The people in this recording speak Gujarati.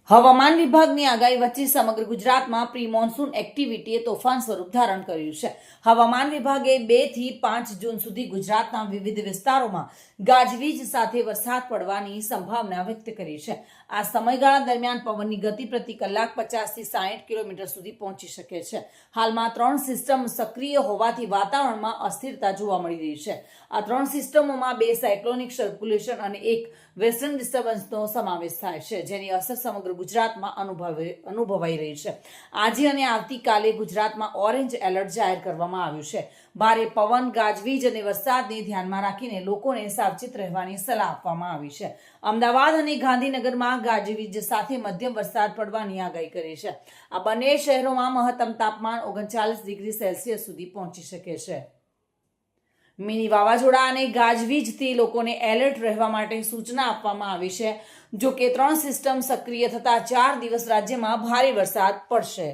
હવામાન વિભાગની આગાહી વચ્ચે સમગ્ર ગુજરાતમાં પ્રી મોન્સૂન એક્ટિવિટીએ તોફાન સ્વરૂપ ધારણ કર્યું છે। હવામાન વિભાગે 2 થી 5 જૂન સુધી ગુજરાતના વિવિધ વિસ્તારોમાં ગાજવીજ સાથે વરસાદ પડવાની સંભાવના વ્યક્ત કરી છે। આ સમયગાળા દરમિયાન પવનની ગતિ પ્રતિ કલાક 50 થી 60 કિલોમીટર સુધી પહોંચી શકે છે। હાલમાં 3 સિસ્ટમ સક્રિય હોવાથી વાતાવરણમાં અસ્થિરતા જોવા મળી રહી છે। આ 3 સિસ્ટમોમાં 2 સાયક્લોનિક સર્ક્યુલેશન અને 1 વેસ્ટર્ન ડિસ્ટર્બન્સનો સમાવેશ થાય છે, જેની અસર સમગ્ર ગુજરાતમાં અનુભવાઈ રહી છે। આજે અને આવતીકાલે ગુજરાતમાં ઓરેન્જ એલર્ટ જાહેર કરવામાં આવ્યું છે। ભારે પવન, ગાજવીજ અને વરસાદને ધ્યાનમાં રાખીને લોકોને સાવચેત રહેવાની સલાહ આપવામાં આવી છે। અમદાવાદ અને ગાંધીનગરમાં ગાજવીજ સાથે મધ્યમ વરસાદ પડવાની આગાહી કરી છે। આ બંને શહેરોમાં મહત્તમ તાપમાન 39 ડિગ્રી સેલ્સિયસ સુધી પહોંચી શકે છે। મિની વાવાઝોડા અને ગાજવીજથી લોકોને એલર્ટ રહેવા માટે સૂચના આપવામાં આવી છે। જો કે 3 સિસ્ટમ સક્રિય થતા 4 દિવસ રાજ્યમાં ભારે વરસાદ પડશે।